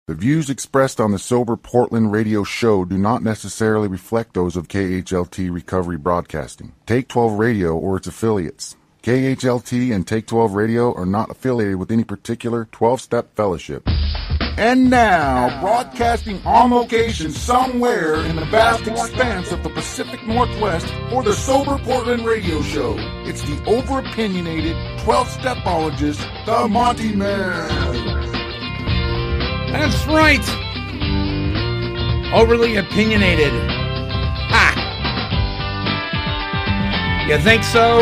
The views expressed on the Sober Portland radio show do not necessarily reflect those of KHLT Recovery Broadcasting, Take 12 Radio, or its affiliates. KHLT and Take 12 Radio are not affiliated with any particular 12-step fellowship. And now, broadcasting on location somewhere in the vast expanse of the Pacific Northwest for the Sober Portland radio show, it's the over-opinionated 12-stepologist, the Montyman. That's right. Overly opinionated. Ha! You think so?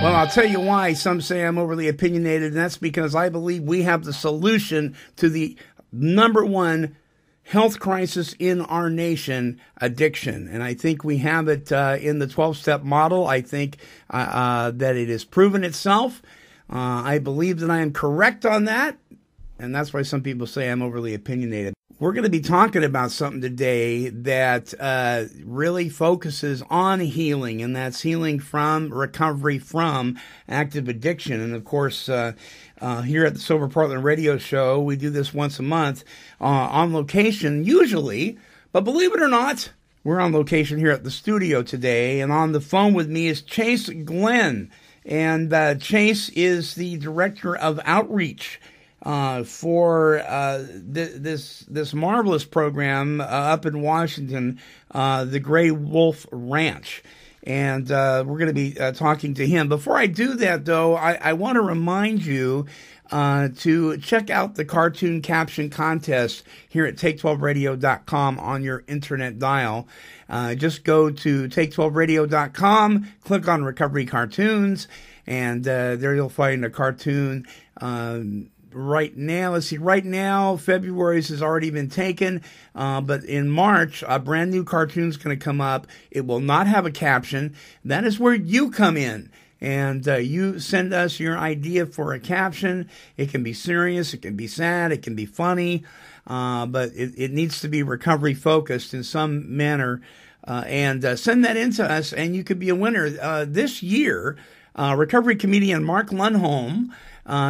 Well, I'll tell you why some say I'm overly opinionated, and that's because I believe we have the solution to the number one health crisis in our nation, addiction. And I think we have it in the 12-step model. I think that it has proven itself. I believe that I am correct on that, and that's why some people say I'm overly opinionated. We're going to be talking about something today that really focuses on healing, and that's healing from recovery from active addiction. And, of course, here at the Sober Portland radio show, we do this once a month on location, usually. But believe it or not, we're on location here at the studio today, and on the phone with me is Chase Glenn. And Chase is the director of outreach for this marvelous program up in Washington, the Gray Wolf Ranch. And we're going to be talking to him. Before I do that, though, I want to remind you to check out the cartoon caption contest here at take12radio.com on your internet dial. Just go to take12radio.com, click on Recovery Cartoons, and there you'll find a cartoon. Right now, let's see, right now, February's has already been taken, but in March, a brand new cartoon's going to come up. It will not have a caption. That is where you come in. And you send us your idea for a caption. It can be serious, it can be sad, it can be funny, but it needs to be recovery focused in some manner. And send that in to us, and you could be a winner. This year, recovery comedian Mark Lundholm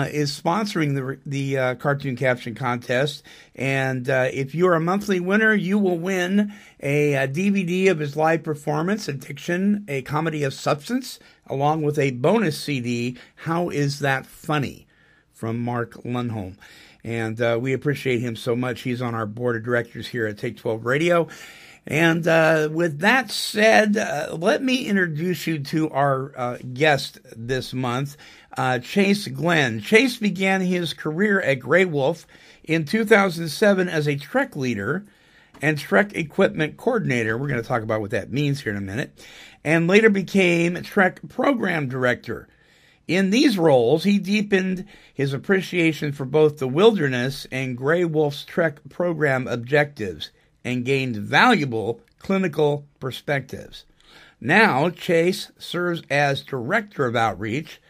is sponsoring the cartoon caption contest. And if you're a monthly winner, you will win a DVD of his live performance, Addiction, a Comedy of Substance, along with a bonus CD, How Is That Funny, from Mark Lundholm. And we appreciate him so much. He's on our board of directors here at Take 12 Radio. And with that said, let me introduce you to our guest this month, Chase Glenn. Chase began his career at Gray Wolf in 2007 as a Trek leader and Trek equipment coordinator. We're going to talk about what that means here in a minute. And later became Trek program director. In these roles, he deepened his appreciation for both the wilderness and Gray Wolf's Trek program objectives and gained valuable clinical perspectives. Now, Chase serves as Director of Outreach,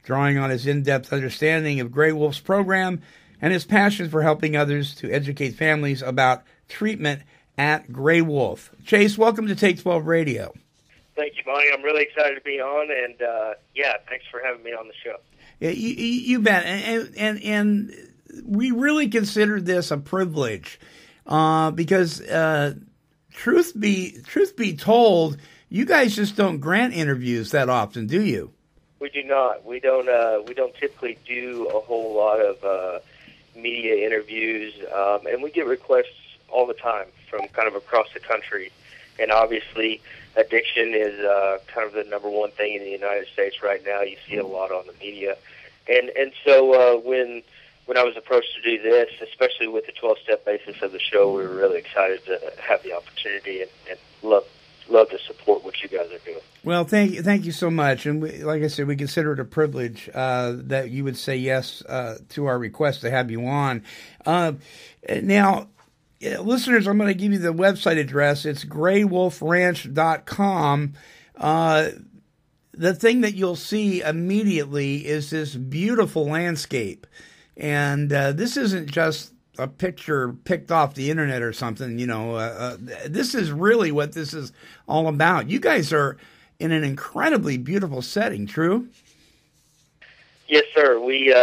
drawing on his in-depth understanding of Gray Wolf's program and his passion for helping others to educate families about treatment at Gray Wolf. Chase, welcome to Take 12 Radio. Thank you, Bonnie. I'm really excited to be on, and thanks for having me on the show. Yeah, you bet. And we really consider this a privilege. Because truth be told, you guys just don't grant interviews that often, do you? We do not. We don't typically do a whole lot of media interviews, and we get requests all the time from kind of across the country. And obviously, addiction is kind of the number one thing in the United States right now. You see it a lot on the media, and so when I was approached to do this, especially with the 12-step basis of the show, we were really excited to have the opportunity and love to support what you guys are doing. Well, thank you so much. And like I said, we consider it a privilege that you would say yes to our request to have you on. Now, listeners, I'm going to give you the website address. It's graywolfranch.com. The thing that you'll see immediately is this beautiful landscape. And this isn't just a picture picked off the internet or something, this is really what this is all about. You guys are in an incredibly beautiful setting, true? Yes, sir. We,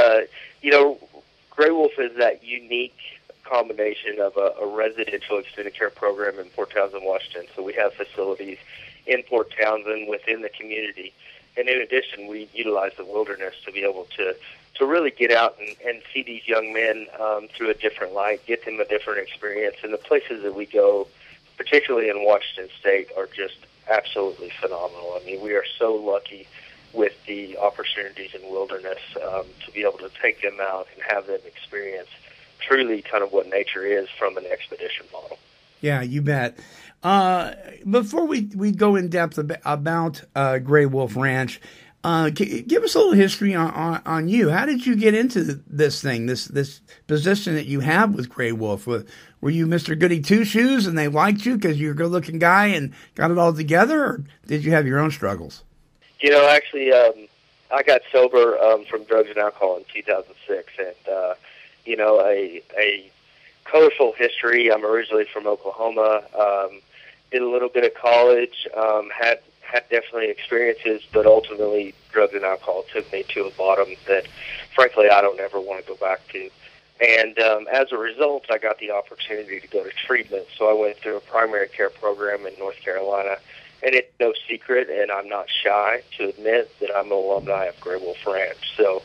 Gray Wolf is that unique combination of a residential extended care program in Port Townsend, Washington. So we have facilities in Port Townsend within the community. And in addition, we utilize the wilderness to be able to really get out and see these young men through a different light, get them a different experience. And the places that we go, particularly in Washington State, are just absolutely phenomenal. I mean, we are so lucky with the opportunities in wilderness to be able to take them out and have them experience truly kind of what nature is from an expedition model. Yeah, you bet. Before we go in depth about Gray Wolf Ranch, give us a little history on you. How did you get into this thing, this position that you have with Gray Wolf? Were you Mr. Goody Two Shoes and they liked you because you're a good-looking guy and got it all together, or did you have your own struggles? Actually, I got sober from drugs and alcohol in 2006, and a colorful history. I'm originally from Oklahoma. Did a little bit of college. Had definitely experiences, but ultimately drugs and alcohol took me to a bottom that, frankly, I don't ever want to go back to. And as a result, I got the opportunity to go to treatment. So I went through a primary care program in North Carolina. And it's no secret, and I'm not shy to admit that I'm an alumni of Gray Wolf Ranch. So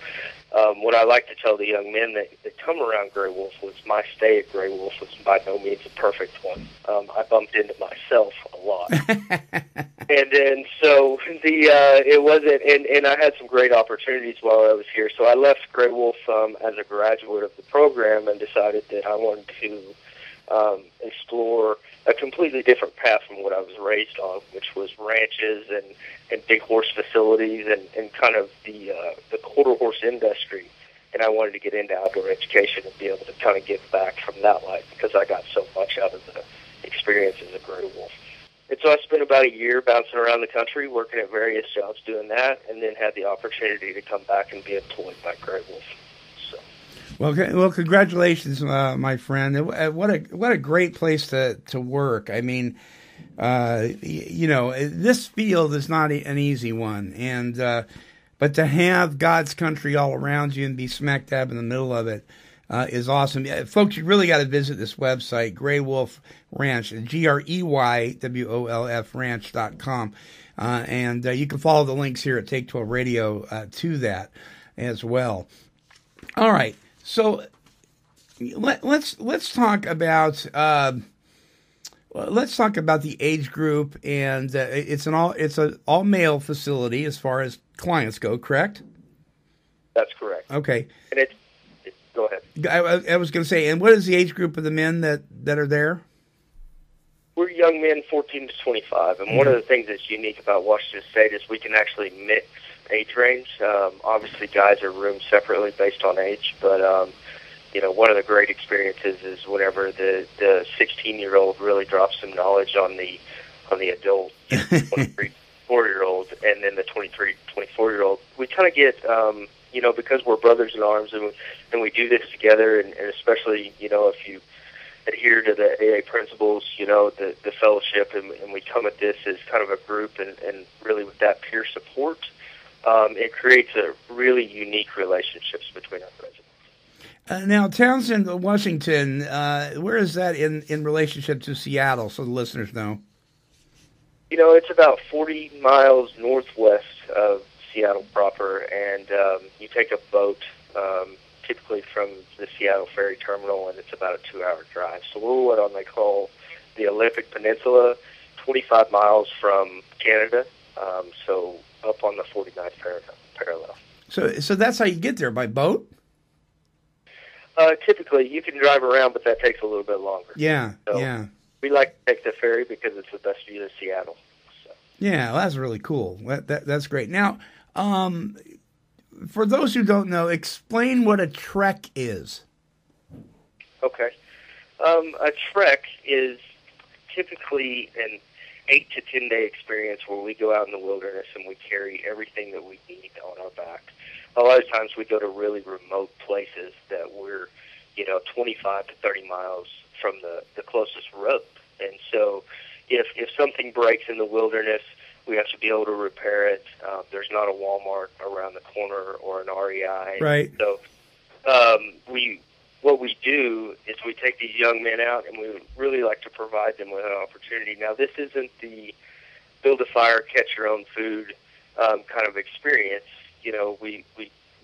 what I like to tell the young men that come around Gray Wolf was my stay at Gray Wolf was by no means a perfect one. I bumped into myself a lot. And then so it wasn't, and I had some great opportunities while I was here. So I left Gray Wolf as a graduate of the program and decided that I wanted to explore a completely different path from what I was raised on, which was ranches and big horse facilities and kind of the quarter horse industry. And I wanted to get into outdoor education and be able to kind of give back from that life because I got so much out of the experiences of Gray Wolf. And so I spent about a year bouncing around the country, working at various jobs doing that, and then had the opportunity to come back and be employed by Gray Wolf. Well, congratulations, my friend. What a great place to work. I mean, this field is not an easy one, and but to have God's country all around you and be smack dab in the middle of it is awesome. Folks, you really got to visit this website, Gray Wolf Ranch, GREYWOLF Ranch.com, and you can follow the links here at Take 12 Radio to that as well. All right. So let's talk about the age group, and it's an all male facility as far as clients go, correct? That's correct. Okay. And go ahead. I was going to say, and what is the age group of the men that are there? We're young men, 14 to 25, and one of the things that's unique about Washington State is we can actually mix age range. Obviously, guys are roomed separately based on age, but one of the great experiences is whenever the 16-year-old really drops some knowledge on the adult 23, 4-year-old, and then the 23, 24-year-old. We kind of get because we're brothers in arms and we do this together, and especially if you adhere to the AA principles, the fellowship, and we come at this as kind of a group and really with that peer support. It creates a really unique relationships between our residents. Now, Townsend, Washington, where is that in relationship to Seattle, so the listeners know? It's about 40 miles northwest of Seattle proper, and you take a boat typically from the Seattle Ferry Terminal, and it's about a 2-hour drive. So we're what they call the Olympic Peninsula, 25 miles from Canada, so up on the 49th parallel. So that's how you get there, by boat? Typically, you can drive around, but that takes a little bit longer. Yeah, so yeah. We like to take the ferry because it's the best view of Seattle. So. Yeah, well, that's really cool. That's great. Now, for those who don't know, explain what a trek is. Okay. A trek is typically an 8 to 10 day experience where we go out in the wilderness and we carry everything that we need on our back. A lot of times we go to really remote places that we're, 25 to 30 miles from the closest road. And so if something breaks in the wilderness, we have to be able to repair it. There's not a Walmart around the corner or an REI. Right. So what we do is we take these young men out, and we would really like to provide them with an opportunity. Now, this isn't the build a fire, catch your own food kind of experience. You know, we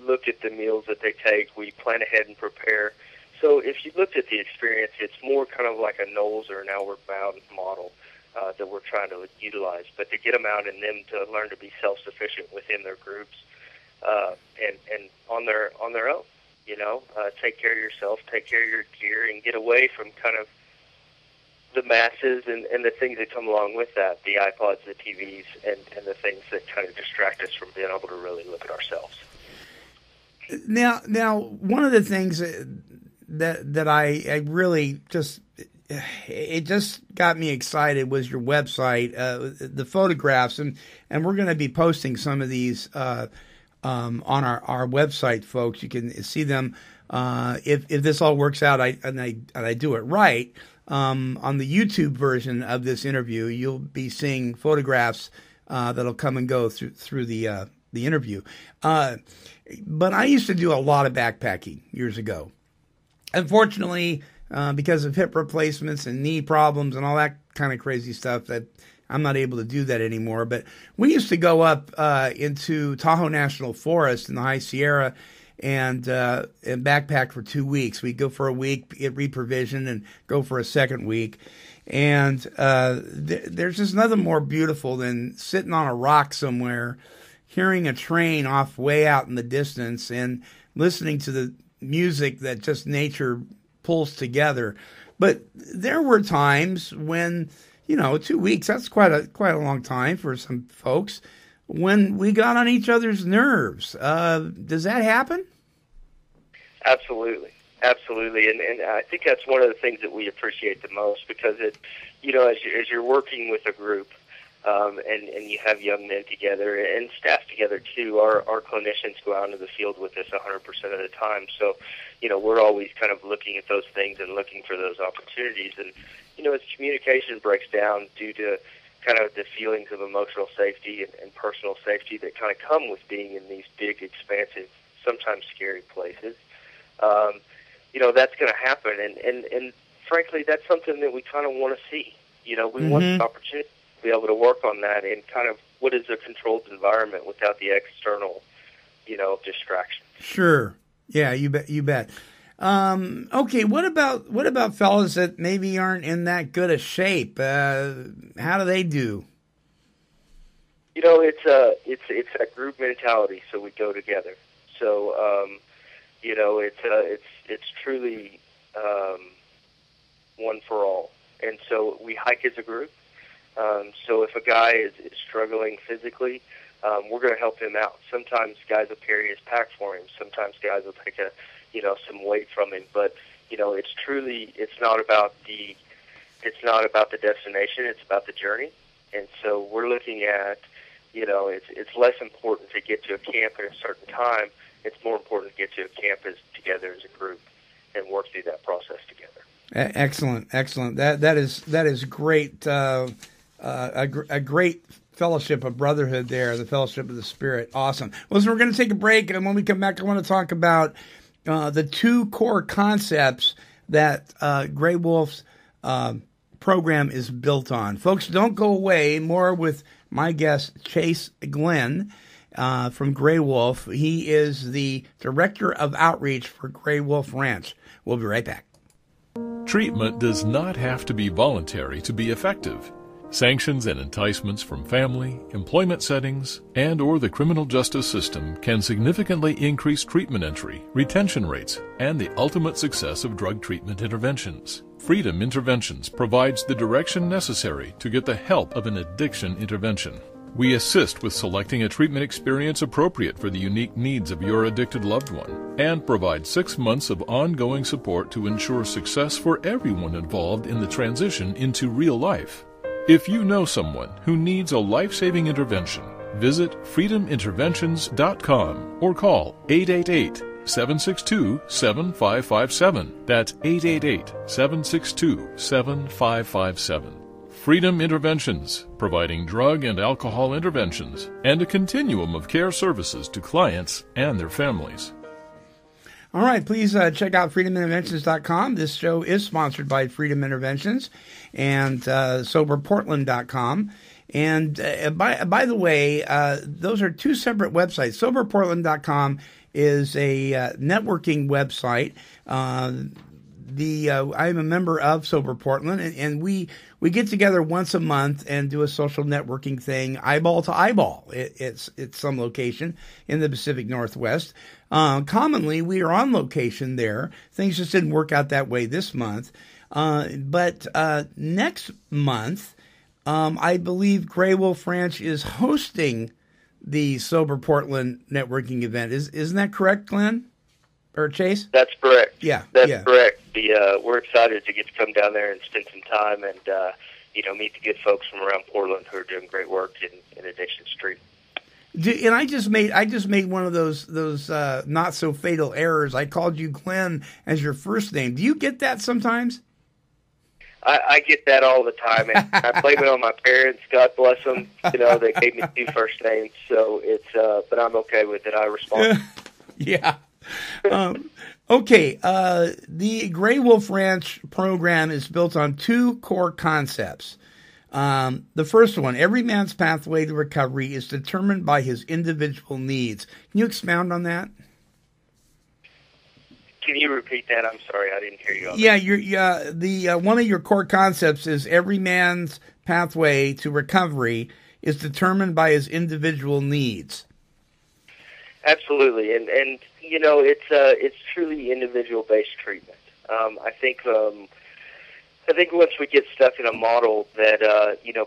look at the meals that they take. We plan ahead and prepare. So if you looked at the experience, it's more kind of like a Knowles or an Outward Bound model that we're trying to utilize. But to get them out and them to learn to be self-sufficient within their groups and on their own. You know, take care of yourself, take care of your gear, and get away from kind of the masses and the things that come along with that, the iPods, the TVs, and the things that kind of distract us from being able to really look at ourselves. Now, one of the things that I really just, it just got me excited was your website, the photographs, and we're going to be posting some of these on our website, folks. You can see them if this all works out. And I do it right. On the YouTube version of this interview, you'll be seeing photographs that'll come and go through the interview. But I used to do a lot of backpacking years ago. Unfortunately, because of hip replacements and knee problems and all that kind of crazy stuff, that I'm not able to do that anymore. But we used to go up into Tahoe National Forest in the High Sierra and backpack for 2 weeks. We'd go for a week, get reprovisioned, and go for a second week. And there's just nothing more beautiful than sitting on a rock somewhere, hearing a train off way out in the distance, and listening to the music that just nature pulls together. But there were times when, 2 weeks, that's quite a long time for some folks, when we got on each other's nerves. Does that happen? Absolutely. And I think that's one of the things that we appreciate the most, because it, as you're working with a group, and you have young men together and staff together too. Our clinicians go out into the field with us 100% of the time. So, we're always kind of looking at those things and looking for those opportunities. And, as communication breaks down due to kind of the feelings of emotional safety and personal safety that kind of come with being in these big, expansive, sometimes scary places, that's going to happen. And frankly, that's something that we kind of want to see. We want the opportunity to be able to work on that in kind of what is a controlled environment without the external, distraction. Sure. Yeah, you bet. Okay, what about fellas that maybe aren't in that good a shape? How do they do? It's that group mentality, so we go together. So, it's truly one for all. And so we hike as a group. So if a guy is struggling physically, we're going to help him out. Sometimes guys will carry his pack for him. Sometimes guys will take some weight from him. But it's not about the destination. It's about the journey. And so we're looking at, it's less important to get to a camp at a certain time. It's more important to get to a camp together as a group and work through that process together. Excellent. That is great. A great fellowship of brotherhood there, the fellowship of the Spirit. Awesome. Well, so we're going to take a break, and when we come back, I want to talk about the two core concepts that Grey Wolf's program is built on. Folks, don't go away. More with my guest, Chase Glenn from Grey Wolf. He is the Director of Outreach for Grey Wolf Ranch. We'll be right back. Treatment does not have to be voluntary to be effective. Sanctions and enticements from family, employment settings, and or the criminal justice system can significantly increase treatment entry, retention rates, and the ultimate success of drug treatment interventions. Freedom Interventions provides the direction necessary to get the help of an addiction intervention. We assist with selecting a treatment experience appropriate for the unique needs of your addicted loved one, and provide 6 months of ongoing support to ensure success for everyone involved in the transition into real life. If you know someone who needs a life-saving intervention, visit freedominterventions.com or call 888-762-7557. That's 888-762-7557. Freedom Interventions, providing drug and alcohol interventions and a continuum of care services to clients and their families. All right, please check out freedominterventions.com. This show is sponsored by Freedom Interventions and soberportland.com. And by the way, those are two separate websites. Soberportland.com is a networking website. I'm a member of Sober Portland, and we get together once a month and do a social networking thing, eyeball to eyeball. It's some location in the Pacific Northwest. Commonly, we are on location there. Things just didn't work out that way this month. But next month, I believe Grey Wolf Ranch is hosting the Sober Portland networking event. Isn't that correct, Glenn? Or Chase? That's correct. Yeah. That's correct. We're excited to get to come down there and spend some time and, meet the good folks from around Portland who are doing great work in Addiction Street. And I just made one of those not so fatal errors. I called you Glenn as your first name. Do you get that sometimes? I get that all the time, and I blame it on my parents. God bless them. They gave me two first names, so it's. But I'm okay with it. I respond. Yeah. Okay. The Grey Wolf Ranch program is built on two core concepts. The first one, every man's pathway to recovery is determined by his individual needs. Can you expound on that? Can you repeat that? I'm sorry, I didn't hear you. Yeah, one of your core concepts is every man's pathway to recovery is determined by his individual needs. Absolutely, and it's truly individual-based treatment. I think once we get stuck in a model that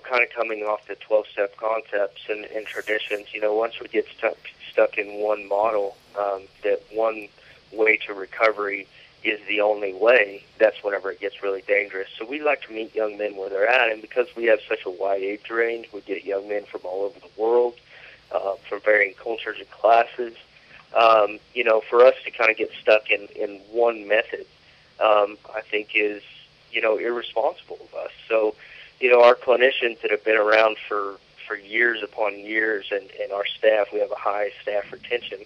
kind of coming off the 12-step concepts and traditions, once we get stuck in one model, that one way to recovery is the only way, that's whenever it gets really dangerous. So we like to meet young men where they're at, and because we have such a wide age range, we get young men from all over the world, from varying cultures and classes. For us to kind of get stuck in one method, I think is, irresponsible of us. So, our clinicians that have been around for years upon years, and our staff, we have a high staff retention.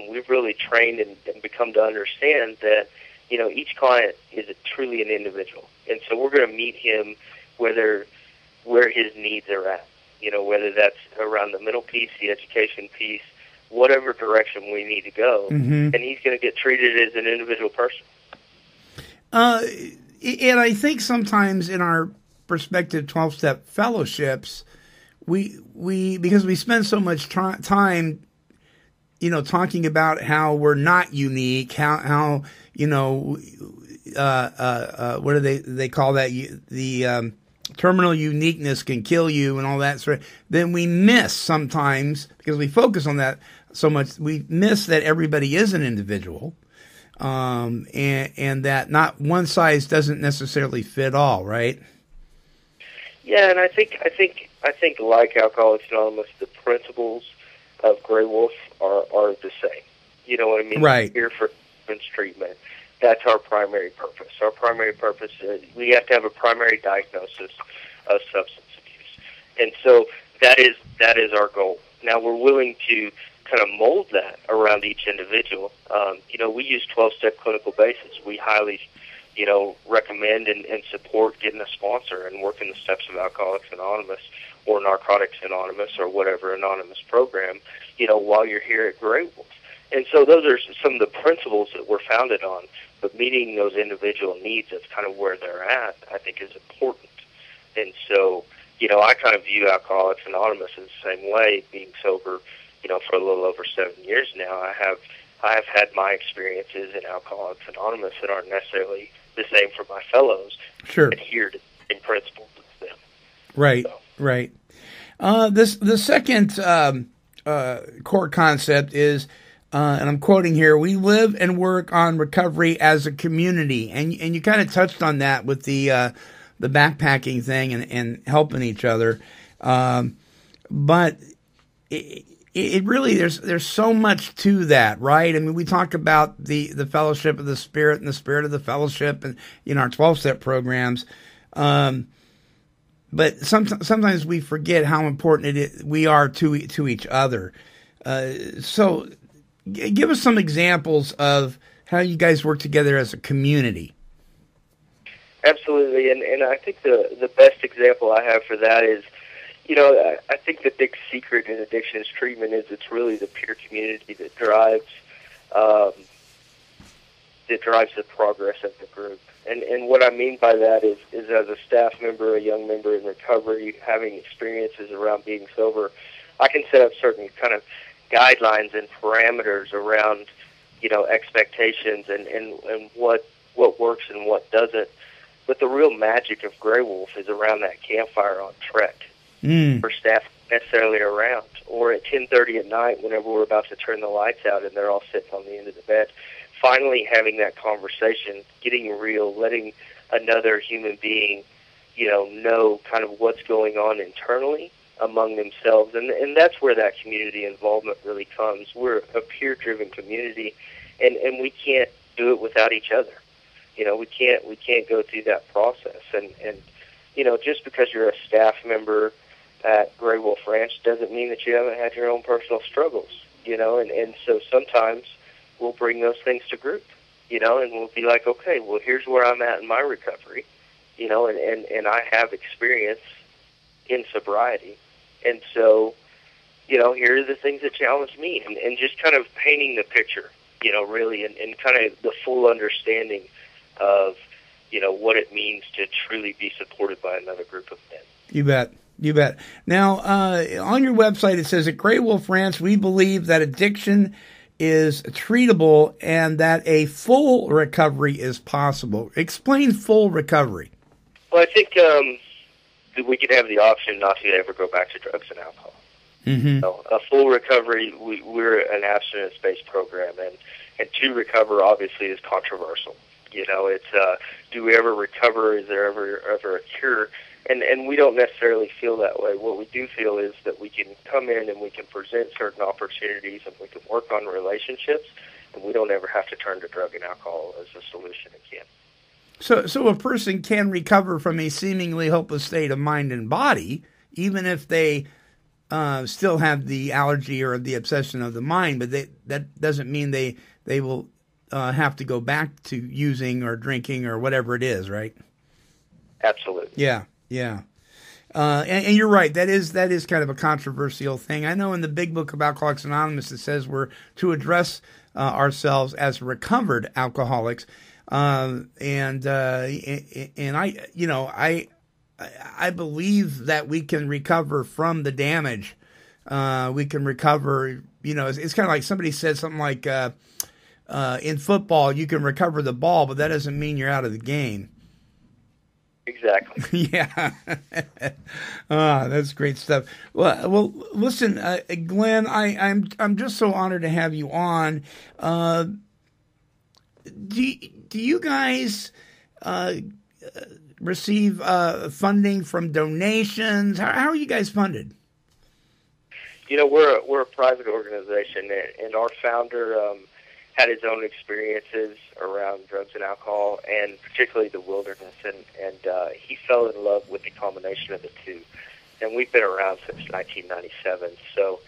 We've really trained and become to understand that, each client is truly an individual. And so we're going to meet him where his needs are at, whether that's around the mental piece, the education piece, whatever direction we need to go. Mm-hmm. And he's going to get treated as an individual person. And I think sometimes in our prospective 12-step fellowships, we because we spend so much time talking about how we're not unique, how what do they call that? The terminal uniqueness can kill you and all that sort of. Then we miss sometimes, because we focus on that so much, we miss that everybody is an individual, and that not one size doesn't necessarily fit all, right? Yeah, and I think like Alcoholics Anonymous, the principles of Grey Wolf are the same. You know what I mean? Right. We're here for treatment. That's our primary purpose. Our primary purpose is we have to have a primary diagnosis of substance abuse. And so that is our goal. Now we're willing to kind of mold that around each individual. We use 12-step clinical basis. We highly, recommend and support getting a sponsor and working the steps of Alcoholics Anonymous or Narcotics Anonymous or whatever anonymous program, while you're here at Grey Wolf. And so those are some of the principles that we're founded on. But meeting those individual needs, that's kind of where they're at, I think is important. And so, I kind of view Alcoholics Anonymous in the same way, being sober, for a little over 7 years now. I have had my experiences in Alcoholics Anonymous that aren't necessarily the same for my fellows. Sure. Adhere to the same principles as them. Right, so. Right. The second core concept is, and I'm quoting here, we live and work on recovery as a community. And you kind of touched on that with the backpacking thing and helping each other. But it really, there's so much to that, right? I mean, we talk about the fellowship of the Spirit and the Spirit of the fellowship and in our 12-step programs. But sometimes we forget how important we are to each other. So give us some examples of how you guys work together as a community. Absolutely, and I think the best example I have for that is, I think the big secret in addictions treatment is it's really the peer community that drives the progress of the group. And what I mean by that is as a staff member, a young member in recovery, having experiences around being sober, I can set up certain kind of guidelines and parameters around, expectations and what works and what doesn't. But the real magic of Grey Wolf is around that campfire on Trek, where staff necessarily around, or at 10:30 at night whenever we're about to turn the lights out and they're all sitting on the end of the bed. Finally having that conversation, getting real, letting another human being, know kind of what's going on internally among themselves. And that's where that community involvement really comes. We're a peer-driven community, and we can't do it without each other. We can't go through that process. And just because you're a staff member at Grey Wolf Ranch doesn't mean that you haven't had your own personal struggles, and so sometimes we'll bring those things to group, and we'll be like, okay, well, here's where I'm at in my recovery, and I have experience in sobriety. And so, here are the things that challenge me, and just kind of painting the picture, really, and kind of the full understanding of, what it means to truly be supported by another group of men. You bet. You bet. Now, on your website, it says, at Grey Wolf Ranch, we believe that addiction is treatable and that a full recovery is possible. Explain full recovery. Well, I think that we could have the option not to ever go back to drugs and alcohol. Mm-hmm. A full recovery, we're an abstinence-based program, and to recover, obviously, is controversial. It's do we ever recover? Is there ever a cure? And we don't necessarily feel that way. What we do feel is that we can come in and we can present certain opportunities and we can work on relationships, and we don't ever have to turn to drug and alcohol as a solution again. So a person can recover from a seemingly hopeless state of mind and body, even if they still have the allergy or the obsession of the mind, but that doesn't mean they will have to go back to using or drinking or whatever it is, right? Absolutely. Yeah. And you're right. That is kind of a controversial thing. I know in the Big Book of Alcoholics Anonymous it says we're to address ourselves as recovered alcoholics, and I believe that we can recover from the damage. We can recover. It's kind of like somebody said something like, in football you can recover the ball, but that doesn't mean you're out of the game. Exactly. Yeah. That's great stuff. Well, listen, Glenn, I'm just so honored to have you on. Do you guys receive funding from donations? How are you guys funded? We're a private organization, and our founder had his own experiences around drugs and alcohol, and particularly the wilderness, and he fell in love with the combination of the two. And we've been around since 1997, so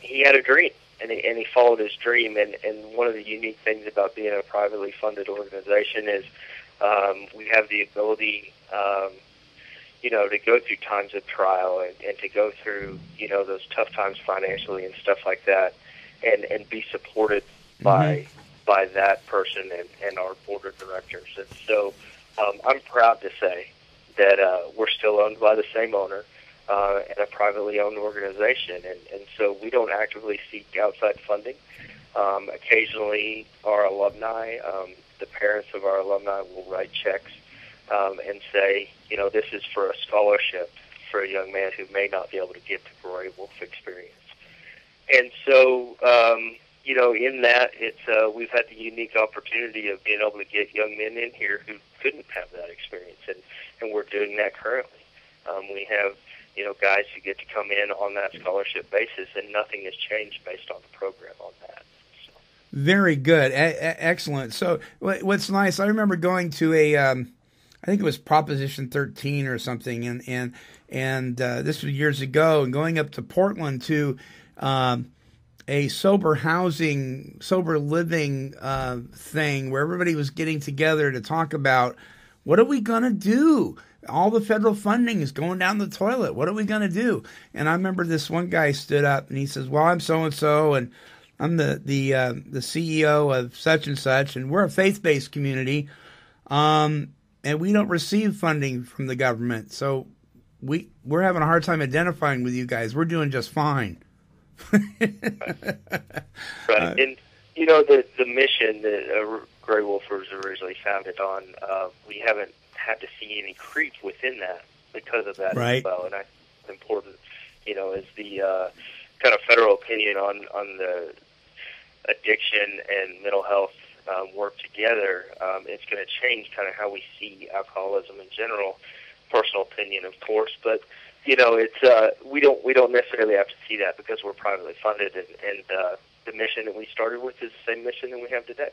he had a dream, and he followed his dream. And one of the unique things about being a privately funded organization is we have the ability, to go through times of trial and to go through, those tough times financially and stuff like that, and be supported by that person and our board of directors. And so I'm proud to say that we're still owned by the same owner and a privately owned organization. And so we don't actively seek outside funding. Occasionally our alumni, the parents of our alumni will write checks and say, this is for a scholarship for a young man who may not be able to get the Grey Wolf experience. And so, in that, we've had the unique opportunity of being able to get young men in here who couldn't have that experience, and we're doing that currently. We have, guys who get to come in on that scholarship basis, and nothing has changed based on the program on that. So. Very good. Excellent. So what's nice, I remember going to I think it was Proposition 13 or something, and this was years ago, and going up to Portland to a sober housing, sober living thing where everybody was getting together to talk about what are we going to do? All the federal funding is going down the toilet. What are we going to do? And I remember this one guy stood up and he says, well, I'm so-and-so, and I'm the CEO of such and such, and we're a faith-based community, and we don't receive funding from the government. So we're having a hard time identifying with you guys. We're doing just fine. Right. And, you know, the mission that Grey Wolf was originally founded on, we haven't had to see any creep within that because of that right. as well. And I think it's important, you know, as the kind of federal opinion on the addiction and mental health work together, it's going to change kind of how we see alcoholism in general. Personal opinion, of course, but you know, it's we don't necessarily have to see that because we're privately funded, and the mission that we started with is the same mission that we have today.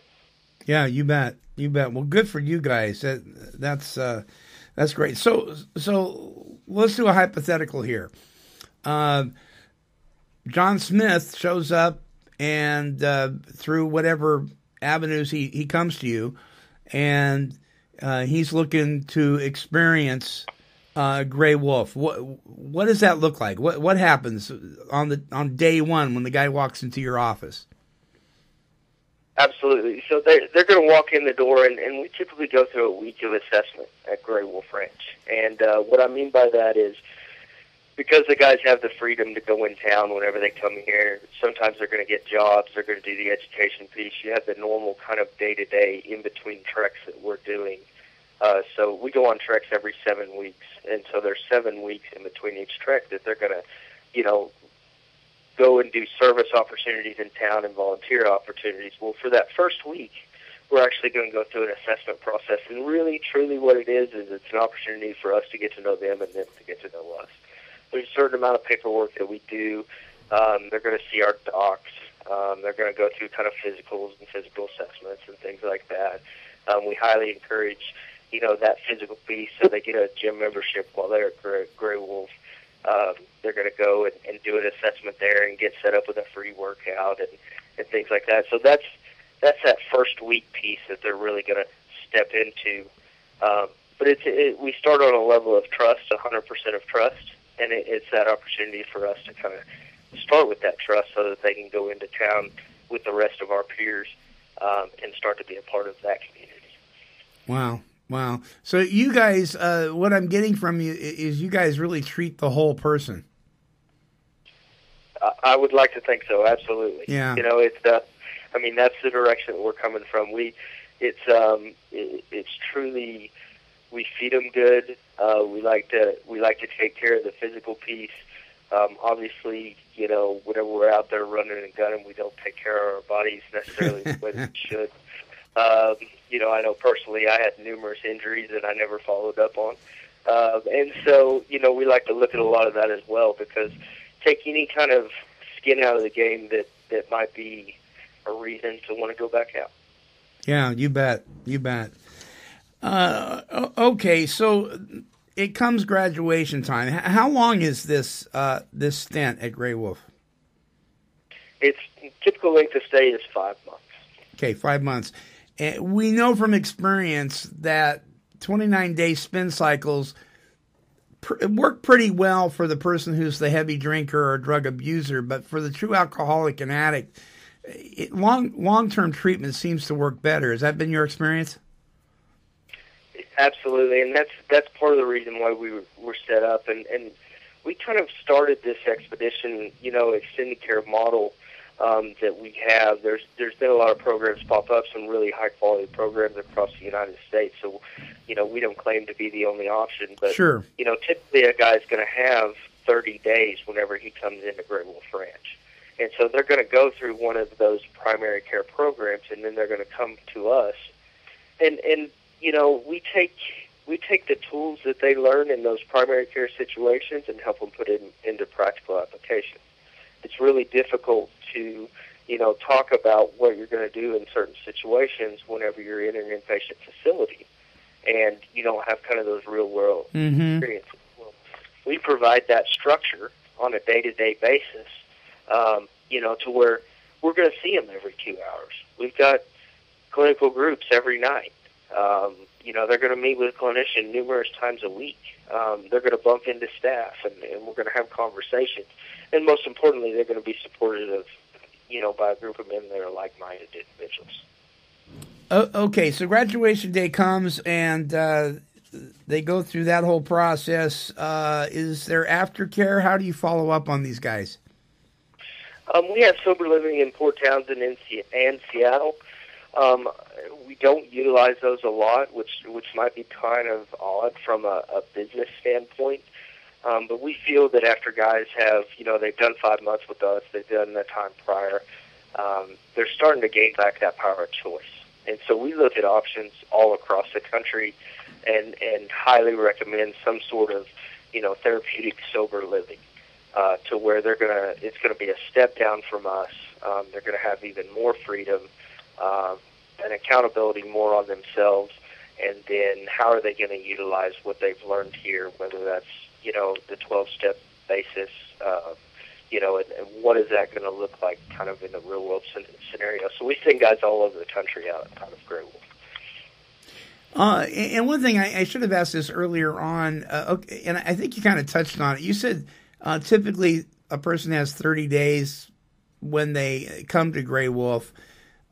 Yeah, you bet. Well, good for you guys. That's great. So let's do a hypothetical here. John Smith shows up, and through whatever avenues he comes to you, and he's looking to experience Grey Wolf. What does that look like? What happens on day one when the guy walks into your office? Absolutely. So they're going to walk in the door, and we typically go through a week of assessment at Grey Wolf Ranch. And what I mean by that is, because the guys have the freedom to go in town whenever they come here, sometimes they're going to get jobs, they're going to do the education piece. You have the normal kind of day-to-day in-between treks that we're doing. So we go on treks every 7 weeks, and so there's 7 weeks in between each trek that they're going to, you know, go and do service opportunities in town and volunteer opportunities. Well, for that first week, we're actually going to go through an assessment process, and really, truly what it is it's an opportunity for us to get to know them and them to get to know us. There's a certain amount of paperwork that we do. They're going to see our docs. They're going to go through kind of physicals and physical assessments and things like that. We highly encourage, you know, that physical piece, so they get a gym membership while they're at Grey Wolf. They're going to go and do an assessment there and get set up with a free workout and things like that. So that's that first week piece that they're really going to step into. But we start on a level of trust, 100% of trust, and it's that opportunity for us to kind of start with that trust so that they can go into town with the rest of our peers and start to be a part of that community. Wow. So you guys, what I'm getting from you is you guys really treat the whole person. I would like to think so, absolutely. Yeah. You know, it's I mean, that's the direction that we're coming from. It's truly, we feed them good. We like to take care of the physical piece. Obviously, you know, whenever we're out there running and gunning, we don't take care of our bodies necessarily the way that we should. You know, I know personally I had numerous injuries that I never followed up on. And so, you know, we like to look at a lot of that as well, because take any kind of skin out of the game that might be a reason to want to go back out. Yeah, you bet. Okay, so it comes graduation time. How long is this stint at Grey Wolf? Its typical length of stay is 5 months. Okay, 5 months. And we know from experience that 29-day spin cycles work pretty well for the person who's the heavy drinker or drug abuser, but for the true alcoholic and addict, long-term treatment seems to work better. Has that been your experience? Absolutely, and that's part of the reason why we were set up, and we kind of started this expedition, you know, extended care model that we have. There's been a lot of programs pop up, some really high quality programs across the United States. So, you know, we don't claim to be the only option, but sure, you know, typically a guy's going to have 30 days whenever he comes into Grey Wolf Ranch, and so they're going to go through one of those primary care programs, and then they're going to come to us, and you know, we take the tools that they learn in those primary care situations and help them put it into practical application. It's really difficult to, you know, talk about what you're going to do in certain situations whenever you're in an inpatient facility and you don't have kind of those real-world experiences. Well, we provide that structure on a day-to-day basis to where we're going to see them every 2 hours. We've got clinical groups every night. They're going to meet with a clinician numerous times a week. They're going to bump into staff, and we're going to have conversations. And most importantly, they're going to be supported of, by a group of men that are like-minded individuals. Okay, so graduation day comes, and they go through that whole process. Is there aftercare? How do you follow up on these guys? We have sober living in Port Townsend and Seattle. We don't utilize those a lot, which might be kind of odd from a business standpoint. But we feel that after guys have, they've done 5 months with us, they've done the time prior, they're starting to gain back that power of choice. And so we look at options all across the country and highly recommend some sort of, therapeutic sober living to where it's going to be a step down from us. They're going to have even more freedom and accountability more on themselves. And then how are they going to utilize what they've learned here, whether that's, the 12-step basis, and what is that going to look like kind of in the real-world scenario. So we send guys all over the country out of Grey Wolf. And one thing I should have asked this earlier on, and I think you kind of touched on it. You said typically a person has 30 days when they come to Grey Wolf.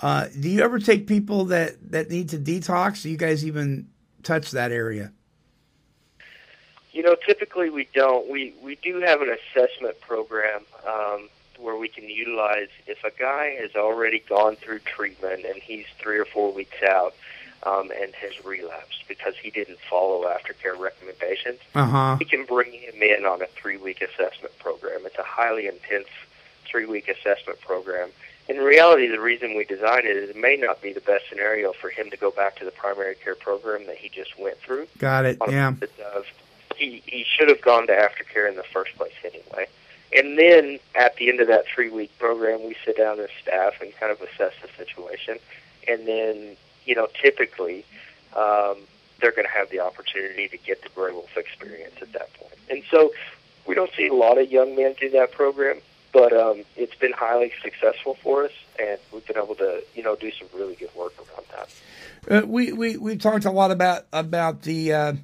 Do you ever take people that need to detox? Do you guys even touch that area? Typically we don't. We do have an assessment program where we can utilize if a guy has already gone through treatment and he's 3 or 4 weeks out and has relapsed because he didn't follow aftercare recommendations, we can bring him in on a 3-week assessment program. It's a highly intense 3-week assessment program. In reality, the reason we designed it is it may not be the best scenario for him to go back to the primary care program that he just went through. Got it, yeah. He should have gone to aftercare in the first place anyway. And then at the end of that 3-week program, we sit down as staff and kind of assess the situation. And then, typically they're going to have the opportunity to get the Grey Wolf experience at that point. And so we don't see a lot of young men do that program, but it's been highly successful for us, and we've been able to, do some really good work around that. We talked a lot about the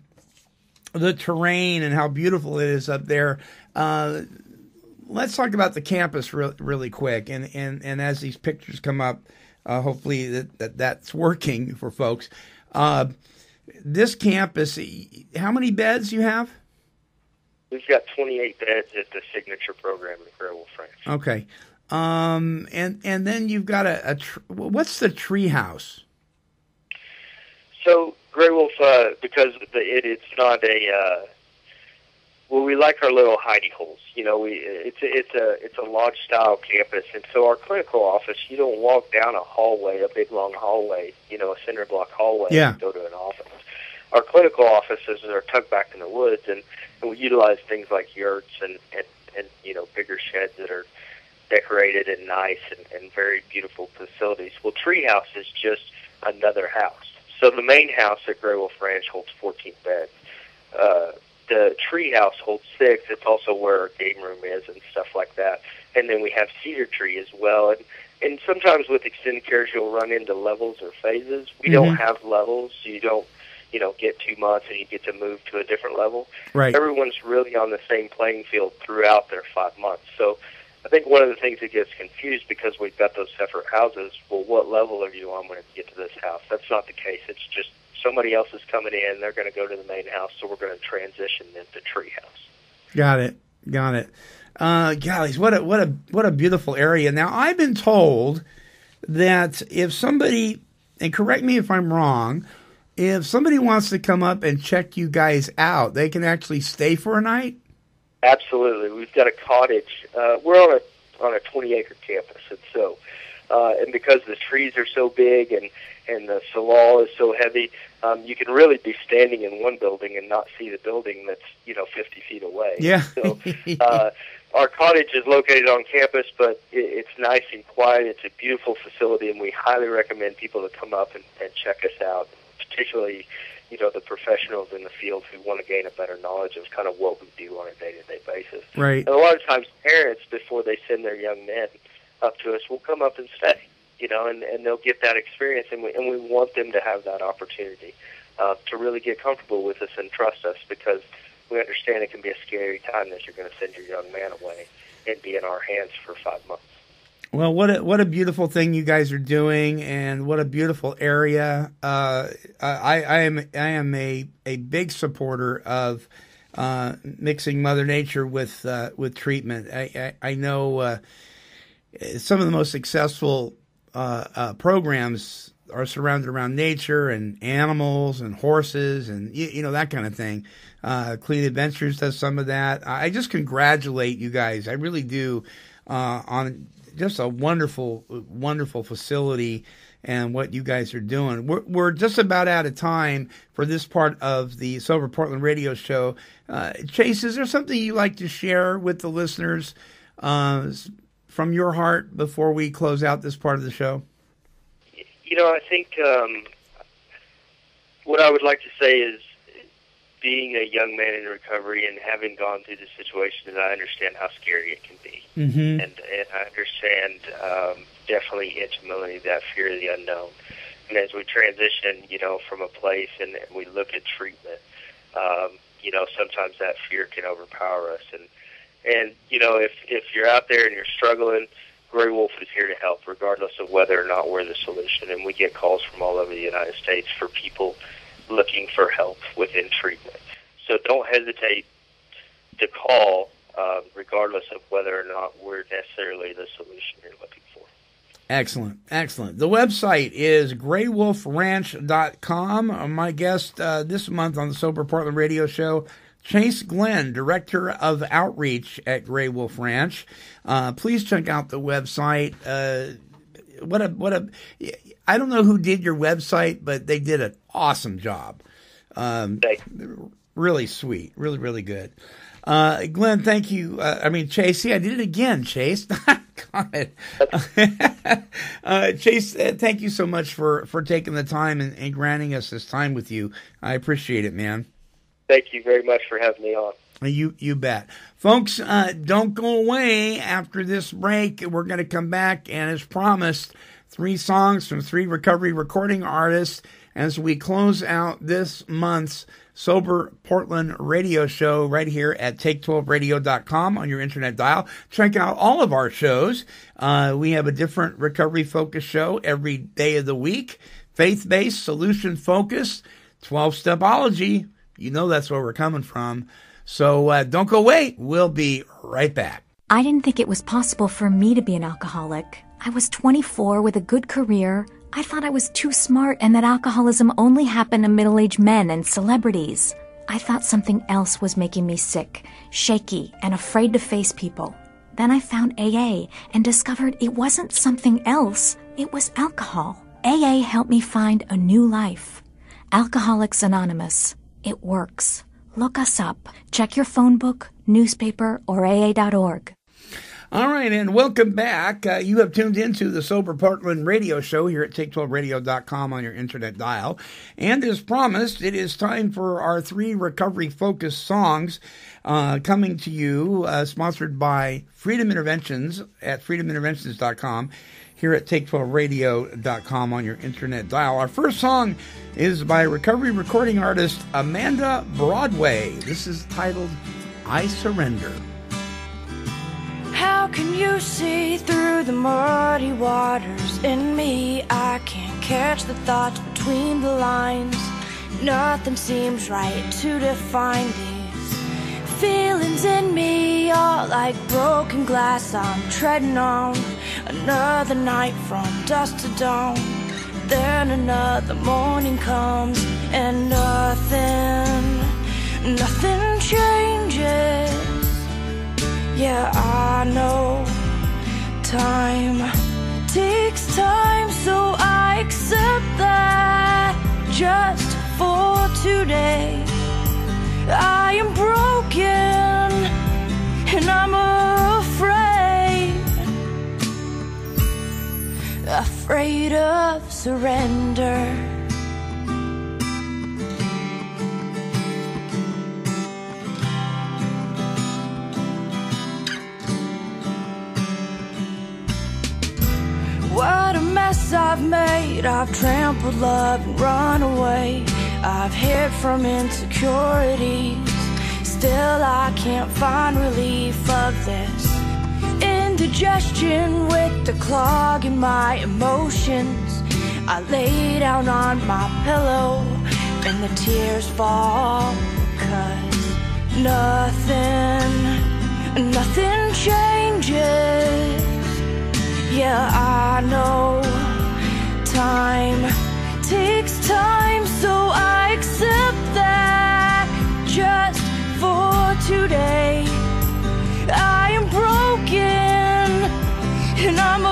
terrain and how beautiful it is up there. Let's talk about the campus really quick. And as these pictures come up, hopefully that's working for folks. This campus, how many beds you have? We've got 28 beds at the signature program in Grey Wolf Ranch. Okay. And then you've got what's the tree house? So Grey Wolf, because it's not we like our little hidey holes. It's a lodge style campus, and so our clinical office, you don't walk down a hallway, a big long hallway, a cinder block hallway, and go to an office. Our clinical offices are tucked back in the woods, and we utilize things like yurts and bigger sheds that are decorated and nice and very beautiful facilities. Well, Treehouse is just another house. So the main house at Grey Wolf Ranch holds 14 beds. The Treehouse holds 6. It's also where our game room is and stuff like that. And then we have Cedar Tree as well. And sometimes with extended cares, you'll run into levels or phases. We don't have levels, so you don't get 2 months and you get to move to a different level. Right. Everyone's really on the same playing field throughout their 5 months. So I think one of the things that gets confused because we've got those separate houses, well, what level are you on when you get to this house? That's not the case. It's just somebody else is coming in, they're going to go to the main house, so we're going to transition them to Treehouse. Got it. Gollies, what a beautiful area. Now, I've been told that if somebody, and correct me if I'm wrong, if somebody wants to come up and check you guys out, they can actually stay for a night? Absolutely. We've got a cottage. We're on a 20-acre campus, and so and because the trees are so big and the salal is so heavy, you can really be standing in one building and not see the building that's 50 feet away. Yeah. So our cottage is located on campus, but it's nice and quiet. It's a beautiful facility, and we highly recommend people to come up and check us out, particularly the professionals in the field who want to gain a better knowledge of kind of what we do on a day-to-day basis. Right. And a lot of times parents, before they send their young men up to us will come up and stay, and they'll get that experience, and we want them to have that opportunity to really get comfortable with us and trust us, because we understand it can be a scary time that you're going to send your young man away and be in our hands for 5 months. Well, what a beautiful thing you guys are doing, and what a beautiful area. I am a big supporter of mixing Mother Nature with treatment. I know some of the most successful programs are surrounded around nature and animals and horses and that kind of thing. Clean Adventures does some of that. I just congratulate you guys. I really do on just a wonderful, wonderful facility and what you guys are doing. We're just about out of time for this part of the Sober Portland radio show. Chase, is there something you'd like to share with the listeners from your heart before we close out this part of the show? I think what I would like to say is, being a young man in recovery and having gone through the situation, I understand how scary it can be. Mm-hmm. And I understand definitely intimately that fear of the unknown. And as we transition, from a place and we look at treatment, sometimes that fear can overpower us. And if you're out there and you're struggling, Grey Wolf is here to help, regardless of whether or not we're the solution. And we get calls from all over the United States for people looking for help within treatment. So don't hesitate to call, regardless of whether or not we're necessarily the solution you're looking for. Excellent, excellent. The website is greywolfranch.com. My guest this month on the Sober Portland radio show, Chase Glenn, Director of Outreach at Grey Wolf Ranch. Please check out the website. I don't know who did your website, but they did an awesome job. Really sweet. Really, really good. Glenn, thank you. Chase, see, I did it again, Chase. God. Chase, thank you so much for taking the time and granting us this time with you. I appreciate it, man. Thank you very much for having me on. You bet. Folks, don't go away after this break. We're going to come back, and as promised, 3 songs from 3 recovery recording artists as we close out this month's Sober Portland radio show right here at take12radio.com on your internet dial. Check out all of our shows. We have a different recovery-focused show every day of the week. Faith-based, solution-focused, 12-stepology. You know that's where we're coming from. So don't go away. We'll be right back. I didn't think it was possible for me to be an alcoholic. I was 24 with a good career. I thought I was too smart and that alcoholism only happened to middle-aged men and celebrities. I thought something else was making me sick, shaky, and afraid to face people. Then I found AA and discovered it wasn't something else. It was alcohol. AA helped me find a new life. Alcoholics Anonymous. It works. Look us up. Check your phone book, newspaper, or AA.org. All right, and welcome back. You have tuned into the Sober Portland radio show here at take12radio.com on your internet dial. And as promised, it is time for our 3 recovery-focused songs coming to you, sponsored by Freedom Interventions at freedominterventions.com, here at take12radio.com on your internet dial. Our first song is by recovery recording artist Amanda Broadway. This is titled, I Surrender. How can you see through the muddy waters in me? I can't catch the thoughts between the lines. Nothing seems right to define these feelings in me, all like broken glass. I'm treading on another night from dusk to dawn. Then another morning comes and nothing changes. Yeah, I know time takes time, so I accept that just for today. I am broken and I'm afraid of surrender. feet. I've trampled love and run away. I've hid from insecurities. Still I can't find relief of this indigestion with the clog in my emotions. I lay down on my pillow and the tears fall, 'cause nothing changes. Yeah, I know time takes time, so I accept that just for today. I am broken and I'm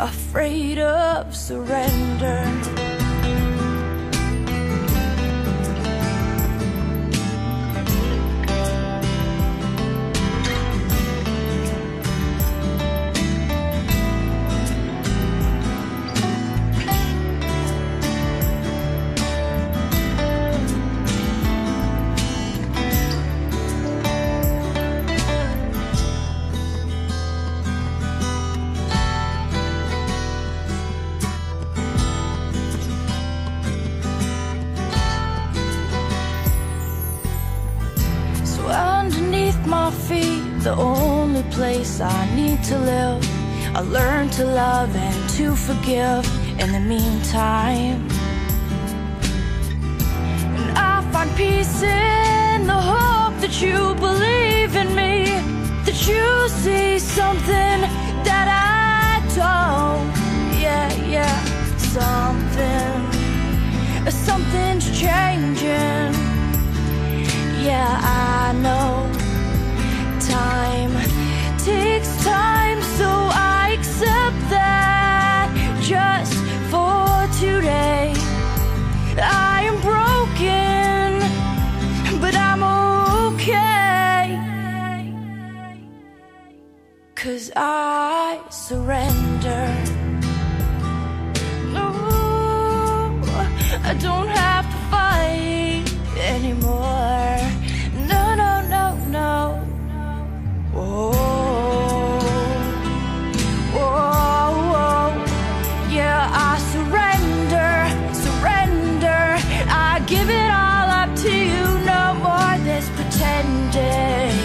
afraid of surrender. My feet, the only place I need to live. I learned to love and to forgive in the meantime. And I find peace in the hope that you believe in me, that you see something that I don't. Yeah, something's changing. Yeah, I know time takes time, so I accept that just for today. I am broken, but I'm okay, 'cause I surrender. No, I don't have to fight anymore. No. Yeah, I surrender. I give it all up to you. No more this pretending.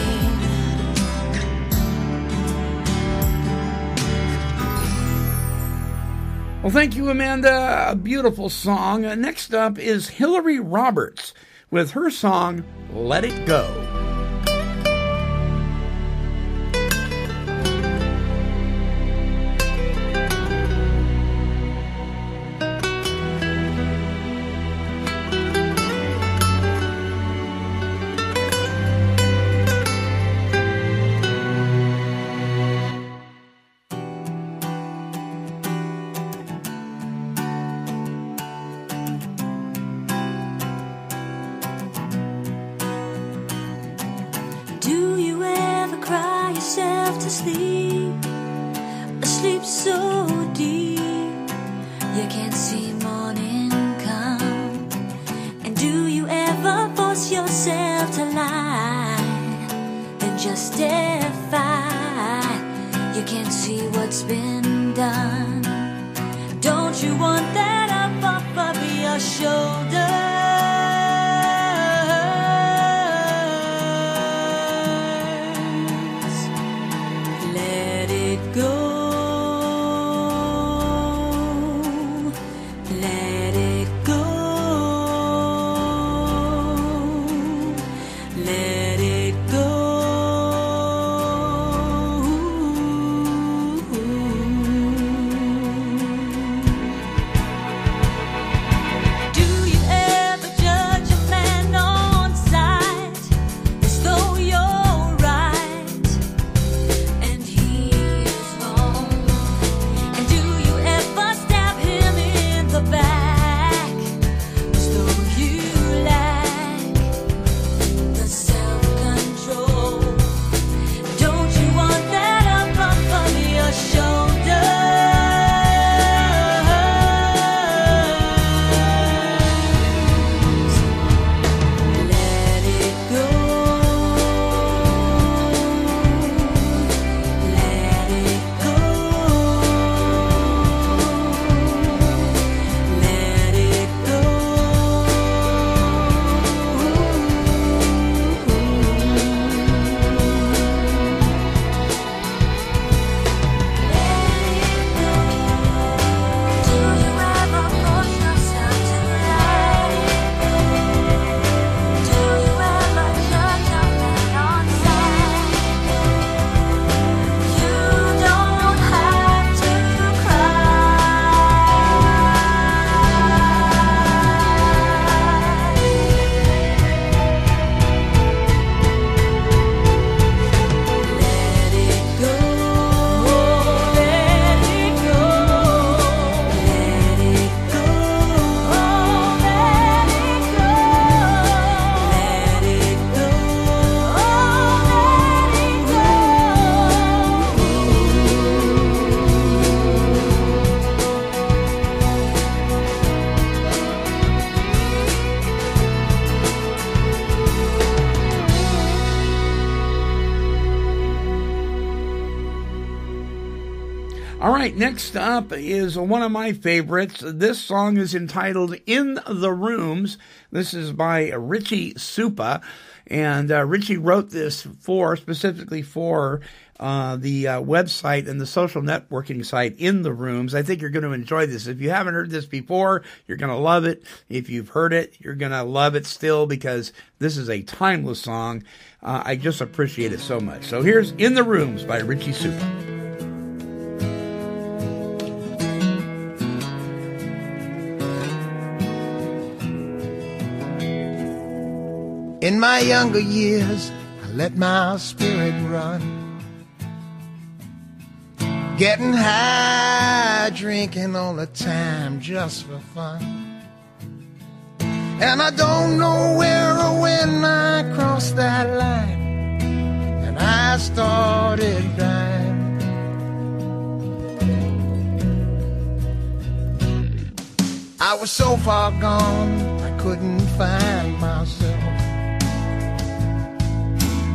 Well, thank you, Amanda. A beautiful song. Next up is Hillary Roberts with her song, Let It Go. Asleep so deep you can't see morning come. And do you ever force yourself to lie and justify you can't see what's been done? Don't you want that up off of your shoulder? Do you All right, next up is one of my favorites. This song is entitled In the Rooms. This is by Richie Supa. And Richie wrote this specifically for the website and the social networking site In the Rooms. I think you're going to enjoy this. If you haven't heard this before, you're going to love it. If you've heard it, you're going to love it still, because this is a timeless song. I just appreciate it so much. So here's In the Rooms by Richie Supa. In my younger years, I let my spirit run, getting high, drinking all the time just for fun. And I don't know where or when I crossed that line, and I started dying. I was so far gone, I couldn't find myself,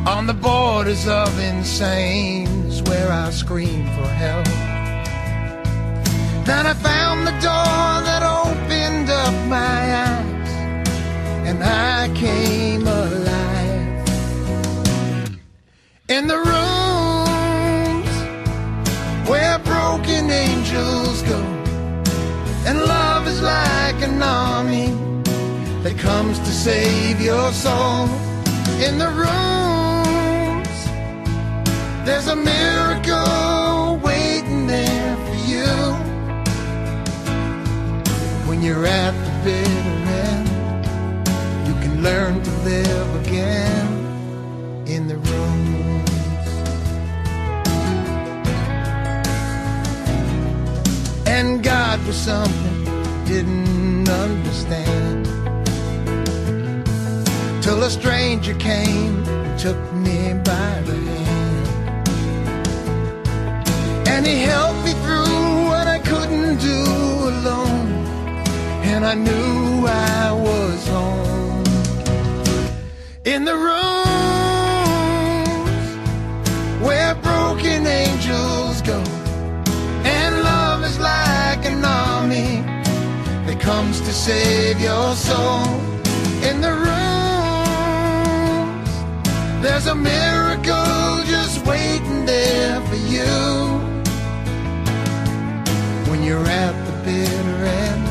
on the borders of insane is where I screamed for help. Then I found the door that opened up my eyes, and I came alive. In the rooms where broken angels go, and love is like an army that comes to save your soul. In the rooms, there's a miracle waiting there for you. When you're at the bitter end, you can learn to live again. In the rooms, and God was something I didn't understand, till a stranger came and took me by the hand, and he helped me through what I couldn't do alone, and I knew I was home. In the rooms where broken angels go, and love is like an army that comes to save your soul. In the rooms, there's a miracle just waiting there for you. When you're at the bitter end,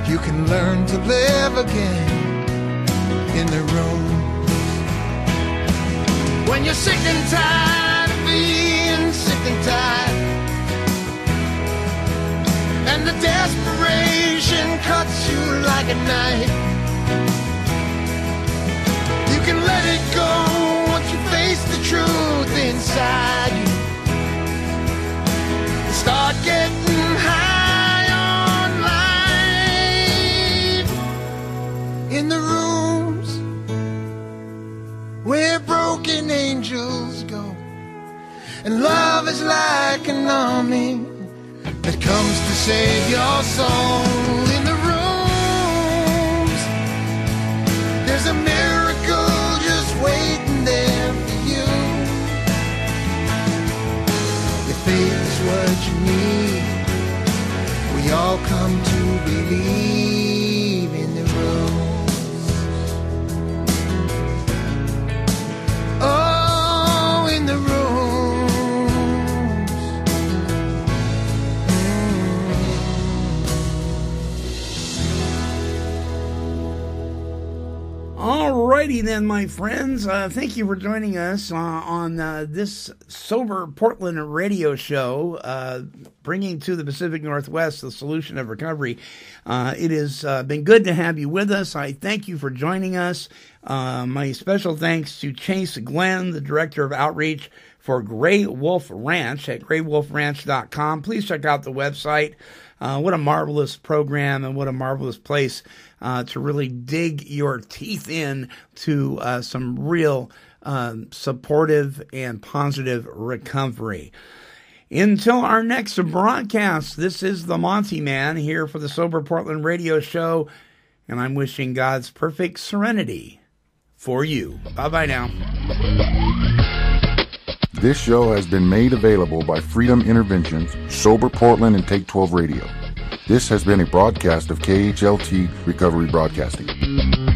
you can learn to live again. In the room, when you're sick and tired of being sick and tired, and the desperation cuts you like a knife, you can let it go once you face the truth inside you. Start getting high on life. In the rooms where broken angels go, and love is like an army that comes to save your soul. In the rooms, there's a miracle just waiting there for you. If faith is what you need, we all come to believe. In the rooms, oh, in the rooms. Alrighty then, my friends. Thank you for joining us on this Sober Portland radio show, bringing to the Pacific Northwest the solution of recovery. It has been good to have you with us. I thank you for joining us. My special thanks to Chase Glenn, the Director of Outreach for Grey Wolf Ranch at greywolfranch.com. Please check out the website. What a marvelous program, and what a marvelous place to really dig your teeth in to some real supportive and positive recovery. Until our next broadcast, this is the Montyman here for the Sober Portland radio show, and I'm wishing God's perfect serenity for you. Bye-bye now. This show has been made available by Freedom Interventions, Sober Portland, and Take 12 Radio. This has been a broadcast of KHLT Recovery Broadcasting.